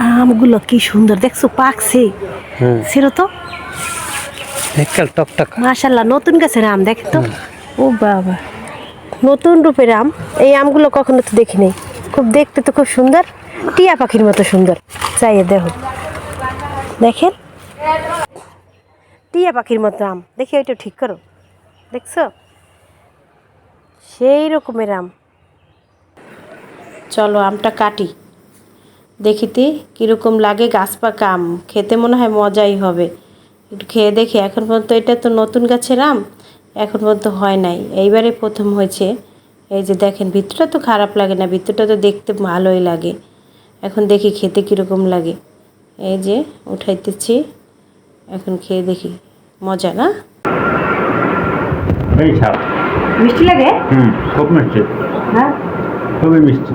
আমগুলো কি সুন্দর দেখছো, পাকছে। ছিল তো টকটক। মাশাআল্লাহ, নতুন গাছের আম দেখেন তো। ও বাবা, নতুন রূপের আম। এই আমগুলো কখনো তো দেখি নাই। খুব দেখতে তো খুব সুন্দর, টিয়া পাখির মতো সুন্দর। চাইয়ে দেখো, দেখেন টিয়া পাখির মতো আম। দেখি ওইটা ঠিক করো, দেখছো সেই রকমের আম। চলো আমটা কাটি, দেখিতে কীরকম লাগে। গাছ পাকা আম খেতে মনে হয় মজাই হবে। একটু খেয়ে দেখি। এখন পর্যন্ত এটা তো নতুন গাছের আম, এখন পর্যন্ত হয় নাই, এইবারে প্রথম হয়েছে। এই যে দেখেন, ভিতরটা তো খারাপ লাগে না, ভিতরটা তো দেখতে ভালোই লাগে। এখন দেখি খেতে কীরকম লাগে। এই যে উঠাইতেছি, এখন খেয়ে দেখি। মজা না? এই ছাপ মিষ্টি লাগে। খুব মিষ্টি। হ্যাঁ, খুবই মিষ্টি।